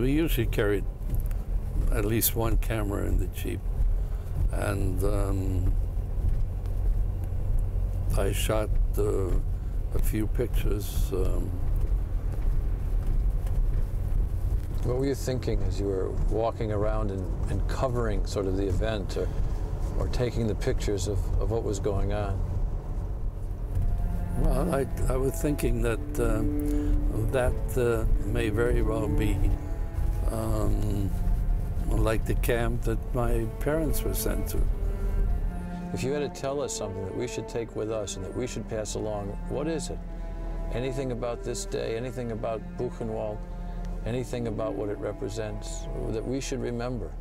we usually carried at least one camera in the Jeep. And I shot a few pictures. What were you thinking as you were walking around and covering sort of the event, or taking the pictures of what was going on? Well, I was thinking that that may very well be like the camp that my parents were sent to. If you had to tell us something that we should take with us and that we should pass along, what is it? Anything about this day, anything about Buchenwald, anything about what it represents that we should remember?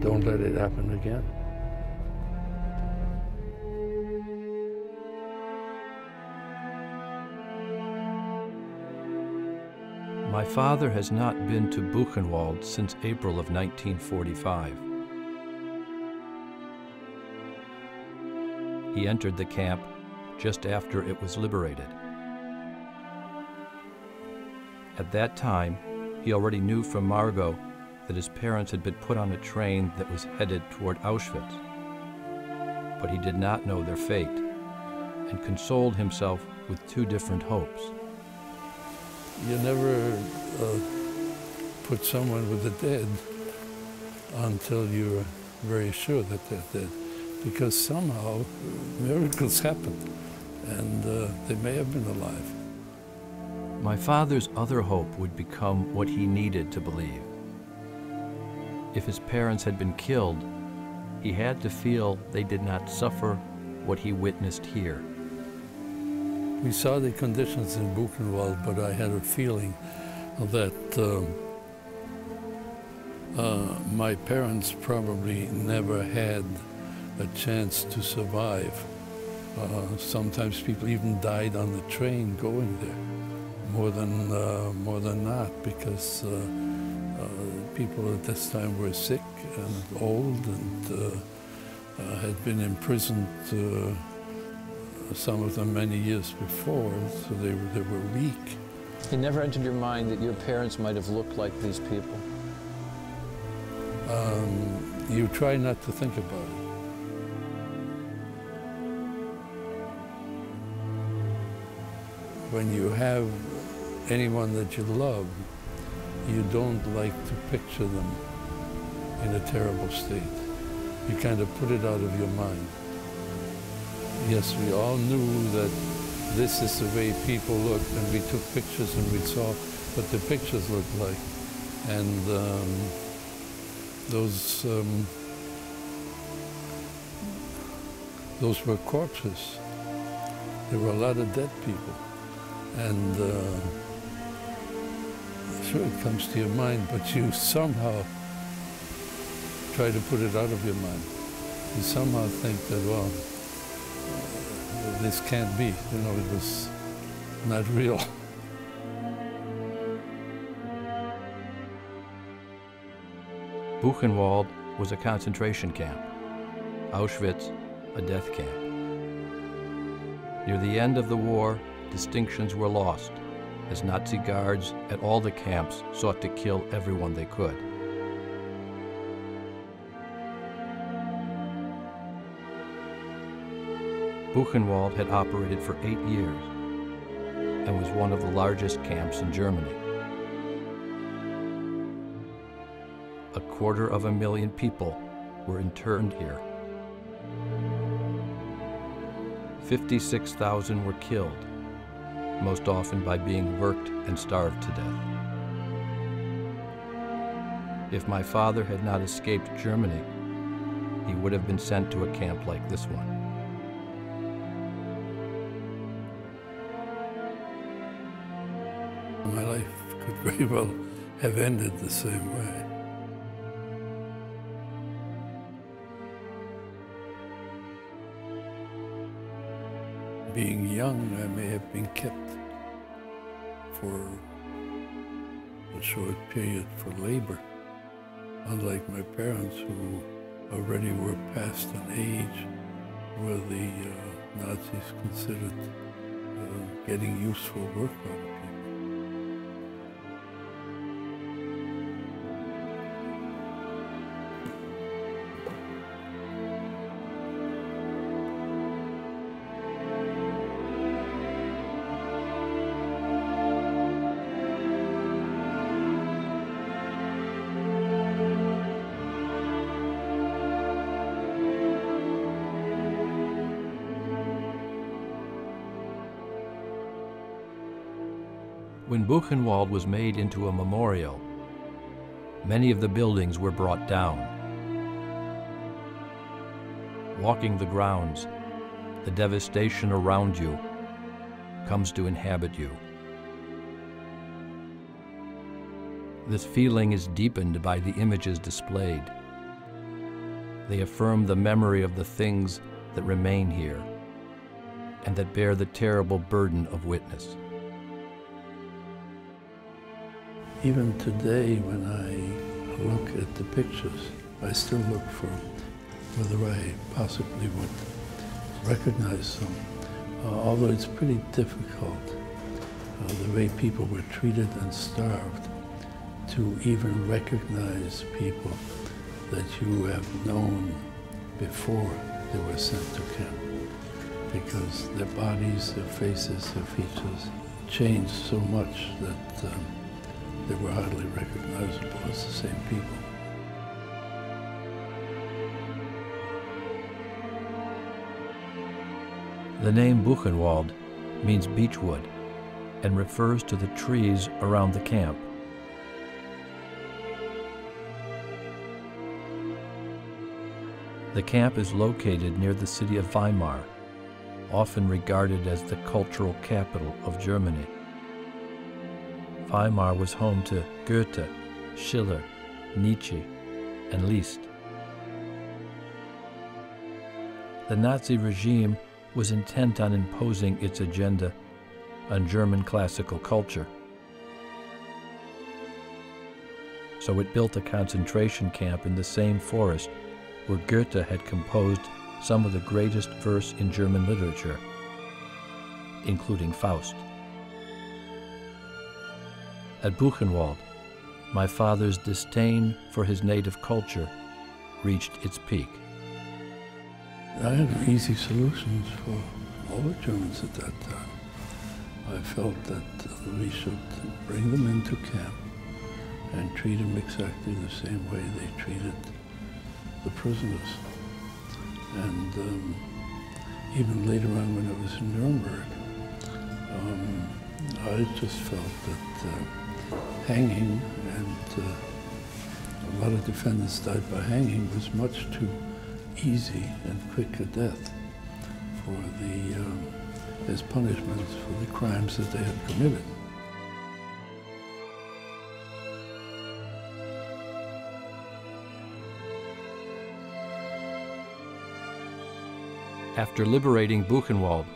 Don't let it happen again. My father has not been to Buchenwald since April of 1945. He entered the camp just after it was liberated. At that time, he already knew from Margot that his parents had been put on a train that was headed toward Auschwitz. But he did not know their fate, and consoled himself with two different hopes. You never put someone with the dead until you're very sure that they're dead, because somehow miracles happen, and they may have been alive. My father's other hope would become what he needed to believe. If his parents had been killed, he had to feel they did not suffer what he witnessed here. We saw the conditions in Buchenwald, but I had a feeling that my parents probably never had a chance to survive. Sometimes people even died on the train going there, more than not, because people at this time were sick and old and had been imprisoned, some of them many years before, so they were weak. It never entered your mind that your parents might have looked like these people? You try not to think about it. When you have anyone that you love, you don't like to picture them in a terrible state. You kind of put it out of your mind. Yes, we all knew that this is the way people looked, and we took pictures and we saw what the pictures looked like. And those were corpses. There were a lot of dead people. And sure, it comes to your mind, but you somehow try to put it out of your mind. You somehow think that, well, this can't be, you know, it was not real. Buchenwald was a concentration camp, Auschwitz a death camp. Near the end of the war, distinctions were lost, as Nazi guards at all the camps sought to kill everyone they could. Buchenwald had operated for 8 years and was one of the largest camps in Germany. 250,000 people were interned here. 56,000 were killed, most often by being worked and starved to death. If my father had not escaped Germany, he would have been sent to a camp like this one. My life could very well have ended the same way. Being young, I may have been kept for a short period for labor. unlike my parents who already were past an age where the Nazis considered getting useful work out of people. When Buchenwald was made into a memorial, many of the buildings were brought down. Walking the grounds, the devastation around you comes to inhabit you. This feeling is deepened by the images displayed. They affirm the memory of the things that remain here and that bear the terrible burden of witness. Even today, when I look at the pictures, I still look for whether I possibly would recognize them. Although it's pretty difficult, the way people were treated and starved, to even recognize people that you have known before they were sent to camp. Because their bodies, their faces, their features changed so much that they were hardly recognizable as the same people. The name Buchenwald means beechwood and refers to the trees around the camp. The camp is located near the city of Weimar, often regarded as the cultural capital of Germany. Weimar was home to Goethe, Schiller, Nietzsche, and Liszt. The Nazi regime was intent on imposing its agenda on German classical culture. So it built a concentration camp in the same forest where Goethe had composed some of the greatest verse in German literature, including Faust. At Buchenwald, my father's disdain for his native culture reached its peak. I had easy solutions for all the Germans at that time. I felt that we should bring them into camp and treat them exactly the same way they treated the prisoners. And even later on when I was in Nuremberg, I just felt that hanging, and a lot of defendants died by hanging, was much too easy and quick a death for as punishments for the crimes that they had committed. After liberating Buchenwald,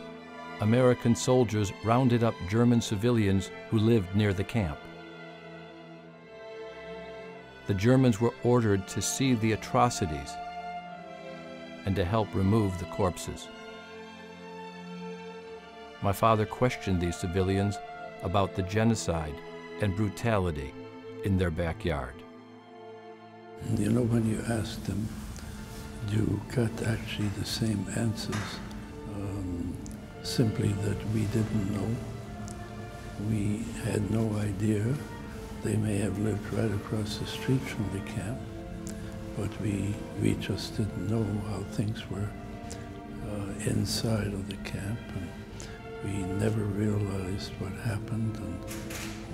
American soldiers rounded up German civilians who lived near the camp. The Germans were ordered to see the atrocities and to help remove the corpses. My father questioned these civilians about the genocide and brutality in their backyard. You know, when you asked them, you got actually the same answers, simply that we didn't know. We had no idea. They may have lived right across the street from the camp, but we just didn't know how things were inside of the camp, and we never realized what happened, and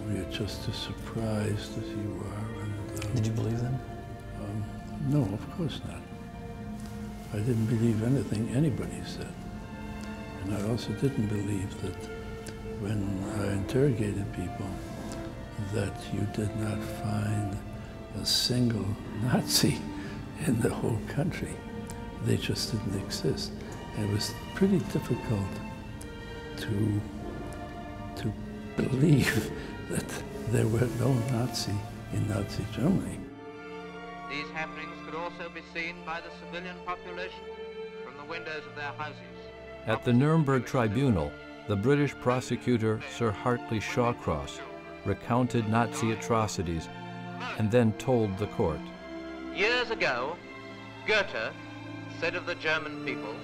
we were just as surprised as you are. And, did you believe them? No, of course not. I didn't believe anything anybody said. And I also didn't believe that when I interrogated people that you did not find a single Nazi in the whole country. They just didn't exist. And it was pretty difficult to believe that there were no Nazi in Nazi Germany. These happenings could also be seen by the civilian population from the windows of their houses. At the Nuremberg tribunal, the British prosecutor Sir Hartley Shawcross recounted Nazi atrocities and then told the court. Years ago, Goethe said of the German people,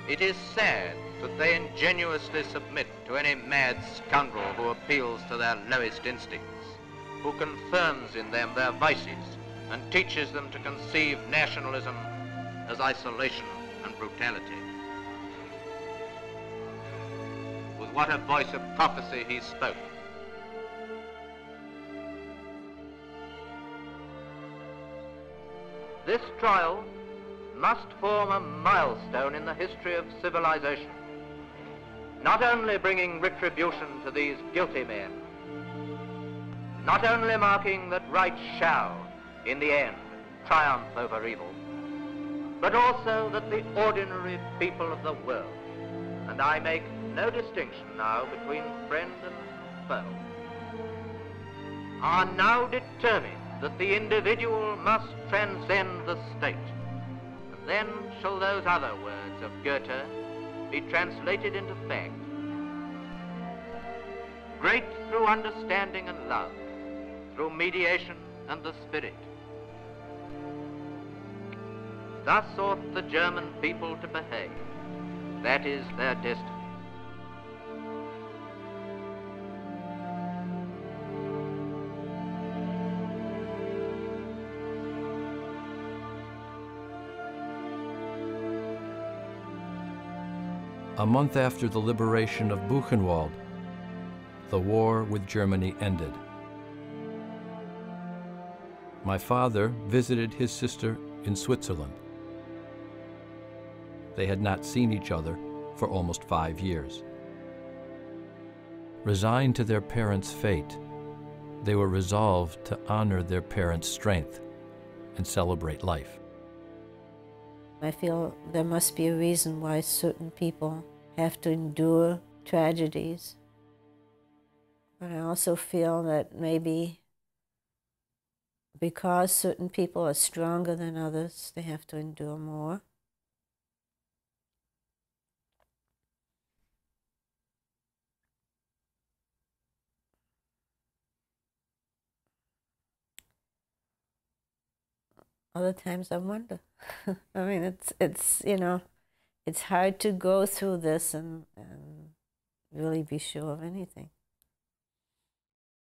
"It is sad that they ingenuously submit to any mad scoundrel who appeals to their lowest instincts, who confirms in them their vices and teaches them to conceive nationalism as isolation and brutality." With what a voice of prophecy he spoke. This trial must form a milestone in the history of civilization, not only bringing retribution to these guilty men, not only marking that right shall, in the end, triumph over evil, but also that the ordinary people of the world, and I make no distinction now between friend and foe, are now determined that the individual must transcend the state. And then shall those other words of Goethe be translated into fact. Great through understanding and love, through mediation and the spirit. Thus ought the German people to behave. That is their destiny. A month after the liberation of Buchenwald, the war with Germany ended. My father visited his sister in Switzerland. They had not seen each other for almost 5 years. Resigned to their parents' fate, they were resolved to honor their parents' strength and celebrate life. I feel there must be a reason why certain people have to endure tragedies. But I also feel that maybe because certain people are stronger than others, they have to endure more. Other times I wonder. I mean, it's you know, it's hard to go through this and really be sure of anything.